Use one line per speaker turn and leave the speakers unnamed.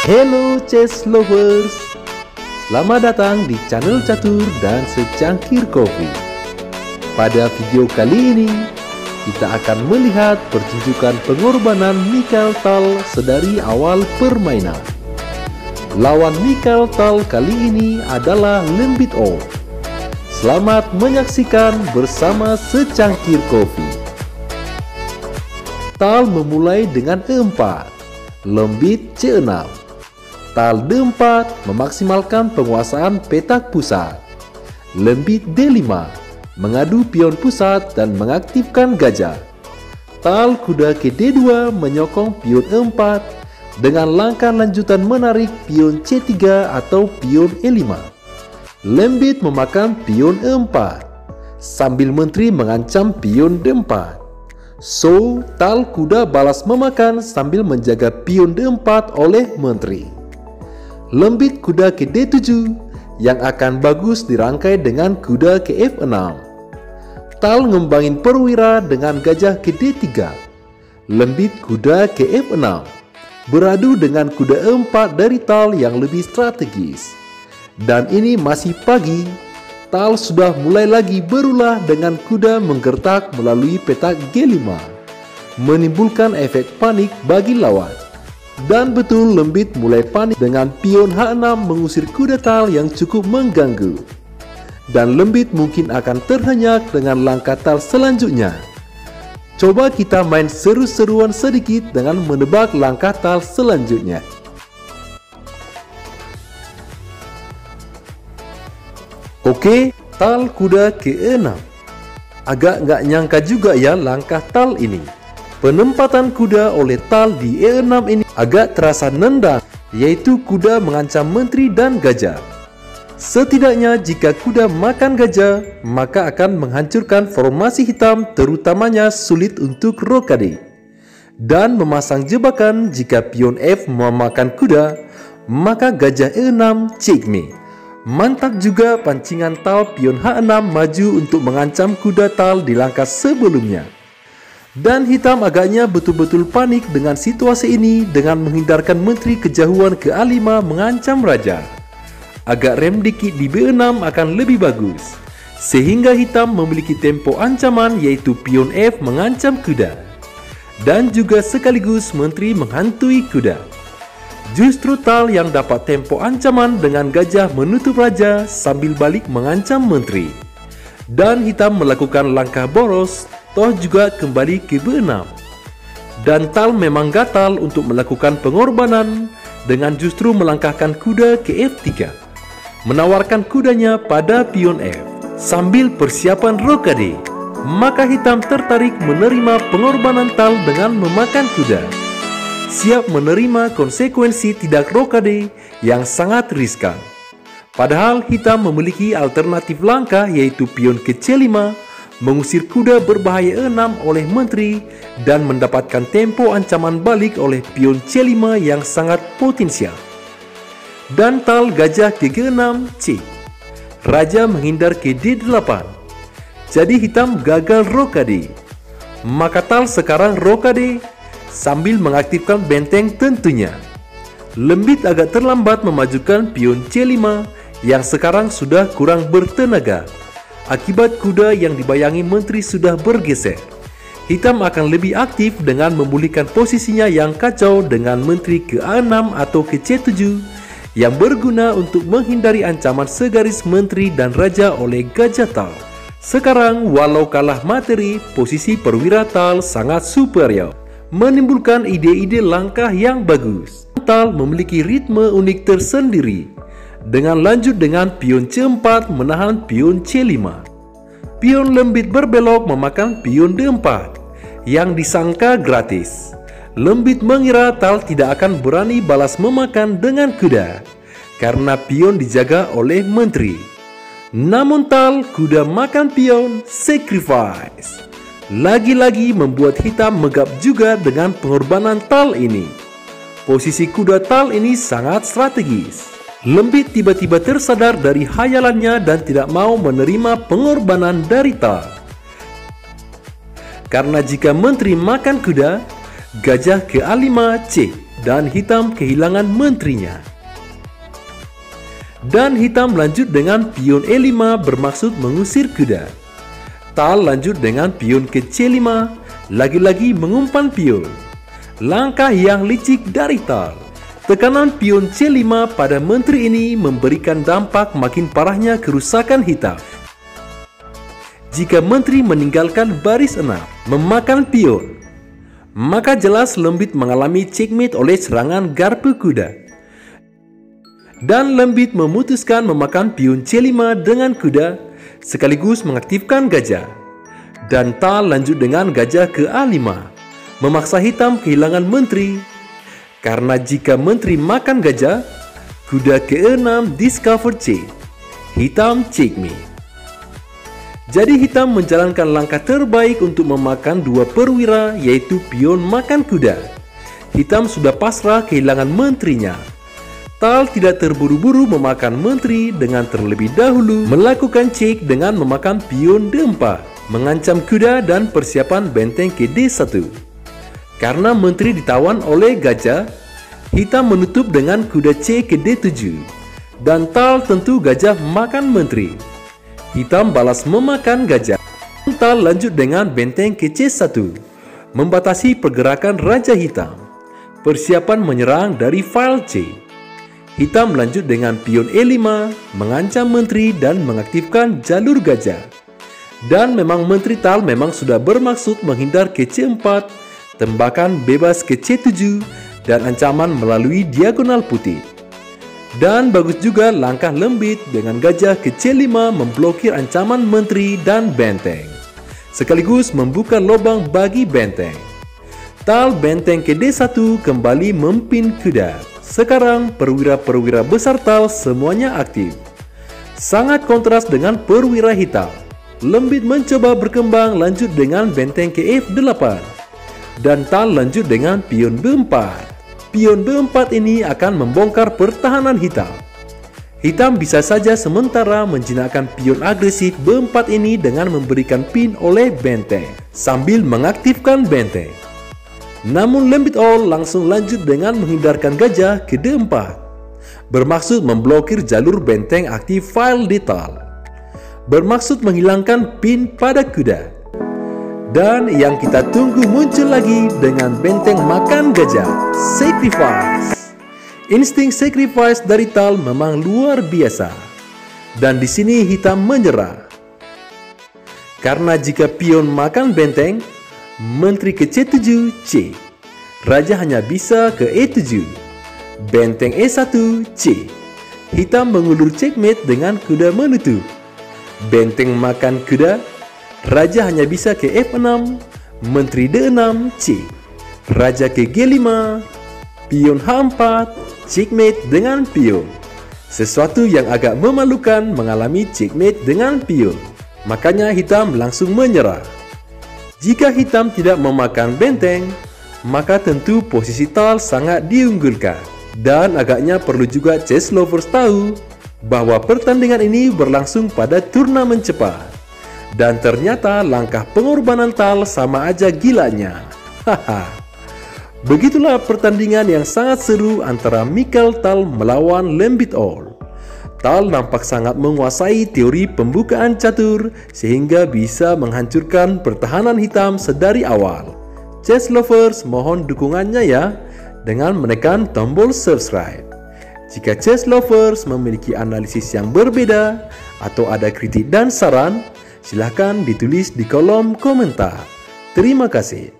Hello chess lovers, selamat datang di channel Catur dan Secangkir Kopi. Pada video kali ini, kita akan melihat pertunjukan pengorbanan Mikhail Tal sedari awal permainan. Lawan Mikhail Tal kali ini adalah Lembit O. Selamat menyaksikan bersama Secangkir Kopi. Tal memulai dengan E4, Lembit C6. Tal D4 memaksimalkan penguasaan petak pusat. Lembit D5 mengadu pion pusat dan mengaktifkan gajah. Tal kuda ke D2 menyokong pion E4 dengan langkah lanjutan menarik pion C3 atau pion E5. Lembit memakan pion E4 sambil menteri mengancam pion D4. So, Tal kuda balas memakan sambil menjaga pion D4 oleh menteri. Lembit kuda ke D7 yang akan bagus dirangkai dengan kuda ke F6. Tal ngembangin perwira dengan gajah ke D3. Lembit kuda ke F6 beradu dengan kuda E4 dari Tal yang lebih strategis. Dan ini masih pagi, Tal sudah mulai lagi berulah dengan kuda menggertak melalui petak G5, menimbulkan efek panik bagi lawan. Dan betul, Lembit mulai panik dengan pion H6 mengusir kuda Tal yang cukup mengganggu. Dan Lembit mungkin akan terhenyak dengan langkah Tal selanjutnya. Coba kita main seru-seruan sedikit dengan menebak langkah Tal selanjutnya. Oke, Tal kuda ke E6. Agak nggak nyangka juga ya langkah Tal ini. Penempatan kuda oleh Tal di E6 ini agak terasa nendang, yaitu kuda mengancam menteri dan gajah. Setidaknya jika kuda makan gajah, maka akan menghancurkan formasi hitam, terutamanya sulit untuk rokade. Dan memasang jebakan jika pion F memakan kuda, maka gajah E6 checkmate. Mantap juga pancingan Tal pion H6 maju untuk mengancam kuda Tal di langkah sebelumnya. Dan hitam agaknya betul-betul panik dengan situasi ini dengan menghindarkan menteri kejauhan ke A5 mengancam raja. Agak rem dikit di B6 akan lebih bagus. Sehingga hitam memiliki tempo ancaman yaitu pion F mengancam kuda. Dan juga sekaligus menteri menghantui kuda. Justru Tal yang dapat tempo ancaman dengan gajah menutup raja sambil balik mengancam menteri. Dan hitam melakukan langkah boros, toh juga kembali ke B6. Dan Tal memang gatal untuk melakukan pengorbanan dengan justru melangkahkan kuda ke F3. Menawarkan kudanya pada pion F sambil persiapan rokade. Maka hitam tertarik menerima pengorbanan Tal dengan memakan kuda. Siap menerima konsekuensi tidak rokade yang sangat riskan. Padahal hitam memiliki alternatif langkah yaitu pion ke C5, mengusir kuda berbahaya E6 oleh menteri dan mendapatkan tempo ancaman balik oleh pion C5 yang sangat potensial. Dan Tal gajah ke G6 C. Raja menghindar ke D8. Jadi hitam gagal rokade. Maka Tal sekarang rokade sambil mengaktifkan benteng tentunya. Lembit agak terlambat memajukan pion C5 yang sekarang sudah kurang bertenaga. Akibat kuda yang dibayangi menteri sudah bergeser. Hitam akan lebih aktif dengan memulihkan posisinya yang kacau dengan menteri ke A6 atau ke C7 yang berguna untuk menghindari ancaman segaris menteri dan raja oleh gajah Tal. Sekarang walau kalah materi, posisi perwira Tal sangat superior, menimbulkan ide-ide langkah yang bagus. Tal memiliki ritme unik tersendiri dengan lanjut dengan pion C4 menahan pion C5. Pion Lembit berbelok memakan pion D4 yang disangka gratis. Lembit mengira Tal tidak akan berani balas memakan dengan kuda karena pion dijaga oleh menteri. Namun Tal kuda makan pion sacrifice. Lagi-lagi membuat hitam megap juga dengan pengorbanan Tal ini. Posisi kuda Tal ini sangat strategis. Lembit tiba-tiba tersadar dari hayalannya dan tidak mau menerima pengorbanan dari Tal. Karena jika menteri makan kuda, gajah ke A5 C. dan hitam kehilangan menterinya. Dan hitam lanjut dengan pion E5 bermaksud mengusir kuda. Tal lanjut dengan pion ke C5, lagi-lagi mengumpan pion. Langkah yang licik dari Tal. Tekanan pion C5 pada menteri ini memberikan dampak makin parahnya kerusakan hitam. Jika menteri meninggalkan baris 6, memakan pion, maka jelas Lembit mengalami checkmate oleh serangan garpu kuda. Dan Lembit memutuskan memakan pion C5 dengan kuda sekaligus mengaktifkan gajah. Dan Tal lanjut dengan gajah ke A5, memaksa hitam kehilangan menteri. Karena jika menteri makan gajah, kuda ke E6 discover C, hitam checkmate. Jadi hitam menjalankan langkah terbaik untuk memakan dua perwira, yaitu pion makan kuda. Hitam sudah pasrah kehilangan menterinya. Tal tidak terburu-buru memakan menteri dengan terlebih dahulu melakukan cek dengan memakan pion D4, mengancam kuda dan persiapan benteng ke D1. Karena menteri ditawan oleh gajah, hitam menutup dengan kuda C ke D7. Dan Tal tentu gajah makan menteri. Hitam balas memakan gajah. Tal lanjut dengan benteng ke C1, membatasi pergerakan Raja Hitam. Persiapan menyerang dari file C. Hitam lanjut dengan pion E5, mengancam menteri dan mengaktifkan jalur gajah. Dan memang menteri Tal memang sudah bermaksud menghindar ke C4, tembakan bebas ke C7, dan ancaman melalui diagonal putih. Dan bagus juga langkah Lembit dengan gajah ke C5 memblokir ancaman menteri dan benteng, sekaligus membuka lubang bagi benteng. Tal benteng ke D1 kembali mempin kuda. Sekarang perwira-perwira besar Tal semuanya aktif. Sangat kontras dengan perwira hitam. Lembit mencoba berkembang lanjut dengan benteng ke F8. Dan Tal lanjut dengan pion B4. Pion B4 ini akan membongkar pertahanan hitam. Hitam bisa saja sementara menjinakkan pion agresif B4 ini dengan memberikan pin oleh benteng sambil mengaktifkan benteng. Namun Lembit All langsung lanjut dengan menghindarkan gajah ke D4, bermaksud memblokir jalur benteng aktif file di Tal, bermaksud menghilangkan pin pada kuda. Dan yang kita tunggu muncul lagi dengan benteng makan gajah, sacrifice. Insting sacrifice dari Tal memang luar biasa. Dan di sini hitam menyerah. Karena jika pion makan benteng, menteri ke C7 C, raja hanya bisa ke E7. Benteng E1 C, hitam mengulur checkmate dengan kuda menutup. Benteng makan kuda, raja hanya bisa ke F6. Menteri D6 C, raja ke G5. Pion H4, checkmate dengan pion. Sesuatu yang agak memalukan mengalami checkmate dengan pion. Makanya hitam langsung menyerah. Jika hitam tidak memakan benteng, maka tentu posisi Tal sangat diunggulkan. Dan agaknya perlu juga chess lovers tahu bahwa pertandingan ini berlangsung pada turnamen cepat. Dan ternyata langkah pengorbanan Tal sama aja gilanya. Haha. Begitulah pertandingan yang sangat seru antara Michael Tal melawan Lembit All. Tal nampak sangat menguasai teori pembukaan catur sehingga bisa menghancurkan pertahanan hitam sedari awal. Chess lovers mohon dukungannya ya dengan menekan tombol subscribe. Jika chess lovers memiliki analisis yang berbeda atau ada kritik dan saran, silahkan ditulis di kolom komentar. Terima kasih.